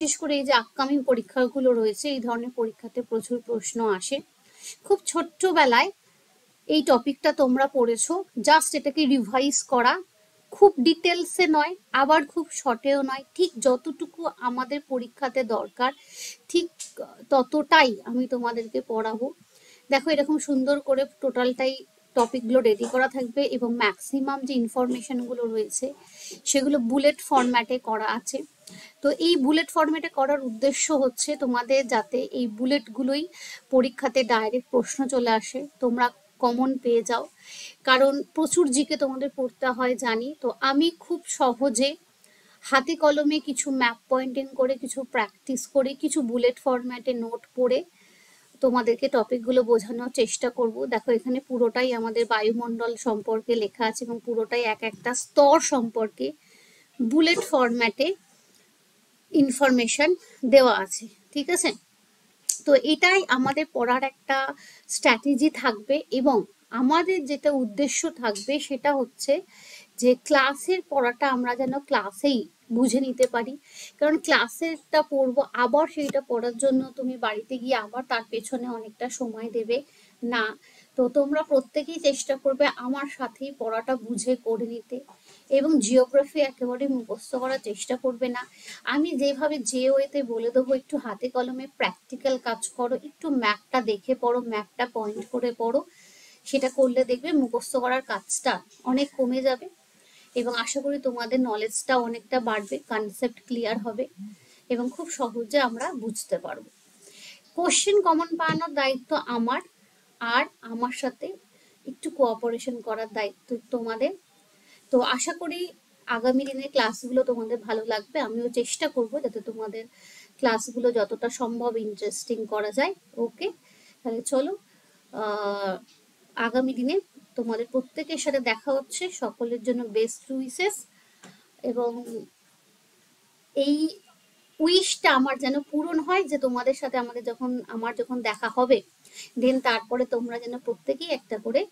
বিশেষ করে এই যে আপকামিং পরীক্ষাগুলো রয়েছে, এই ধরনের পরীক্ষাতে প্রচুর প্রশ্ন আসে। খুব ছোট্টবেলায় এই টপিকটা তোমরা পড়েছো, জাস্ট এটাকে রিভাইজ করা, খুব ডিটেলসে নয় আবার খুব শর্টেও নয়, ঠিক যতটুকু আমাদের পরীক্ষাতে দরকার ঠিক ততটাই আমি তোমাদেরকে পড়াবো। দেখো এরকম সুন্দর করে টোটালটাই টপিকগুলো রেডি করা থাকবে এবং ম্যাক্সিমাম যে ইনফরমেশনগুলো রয়েছে সেগুলো বুলেট ফরম্যাটে করা আছে। তো এই বুলেট ফরম্যাটে করার উদ্দেশ্য হচ্ছে তোমাদের যাতে এই বুলেটগুলোই পরীক্ষাতে ডাইরেক্ট প্রশ্ন চলে আসে, তোমরা কমন পেয়ে যাও। কারণ প্রচুর জিকে তোমাদের পড়তে হয় জানি, তো আমি খুব সহজে হাতে কলমে কিছু ম্যাপ পয়েন্টিং করে, কিছু প্র্যাকটিস করে, কিছু বুলেট ফরম্যাটে নোট পড়ে তোমাদেরকে টপিকগুলো বোঝানোর চেষ্টা করব। দেখো এখানে পুরোটাই আমাদের বায়ুমণ্ডল সম্পর্কে লেখা আছে এবং পুরোটাই এক একটা স্তর সম্পর্কে বুলেট ফরম্যাটে ইনফরমেশন দেওয়া আছে, ঠিক আছে। তো এটাই আমাদের পড়ার একটা স্ট্র্যাটেজি থাকবে এবং আমাদের যেটা উদ্দেশ্য থাকবে সেটা হচ্ছে যে ক্লাসের পড়াটা আমরা যেন ক্লাসেই বুঝে নিতে পারি। কারণ ক্লাসেরটা পড়বো আবার সেইটা পড়ার জন্য তুমি বাড়িতে গিয়ে আবার তার পেছনে অনেকটা সময় দেবে না। তো তোমরা প্রত্যেকেই চেষ্টা করবে আমার সাথেই পড়াটা বুঝে করে নিতে এবং জিওগ্রাফি একেবারে মুখস্থ করার চেষ্টা করবে না। আমি যেভাবে যে ওয়েতে বলে দেবো একটু হাতে কলমে প্র্যাকটিক্যাল কাজ করো, একটু ম্যাপটা দেখে পড়ো, ম্যাপটা পয়েন্ট করে পড়ো, সেটা করলে দেখবে মুখস্থ করার কাজটা অনেক কমে যাবে এবং আশা করি তোমাদের নলেজটা অনেকটা বাড়বে, কনসেপ্ট ক্লিয়ার হবে এবং খুব সহজে আমরা বুঝতে পারবো। কোশ্চেন কমন পাওয়ানোর দায়িত্ব আমার, আর আমার সাথে একটু কোঅপারেশন করার দায়িত্ব তোমাদের। তো আশা করি আগামী দিনের ক্লাসগুলো তোমাদের ভালো লাগবে, আমিও চেষ্টা করব যাতে তোমাদের ক্লাসগুলো যতটা সম্ভব ইন্টারেস্টিং করা যায়। ওকে, তাহলে চলো আগামী দিনে তোমাদের প্রত্যেকের সাথে দেখা হচ্ছে। সকলের জন্য বেস্ট উইসেস এবং এই উইশটা আমার যেন পূরণ হয় যে তোমাদের সাথে আমার যখন দেখা হবে দেন তারপরে তোমরা যেন প্রত্যেকেই একটা করে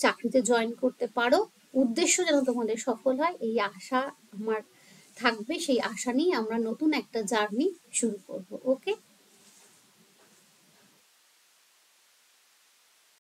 চাকরিতে জয়েন করতে পারো, উদ্দেশ্য যেন তোমাদের সফল হয় এই আশা আমার থাকবে। সেই আশা নিয়ে আমরা নতুন একটা জার্নি শুরু করব। ওকে।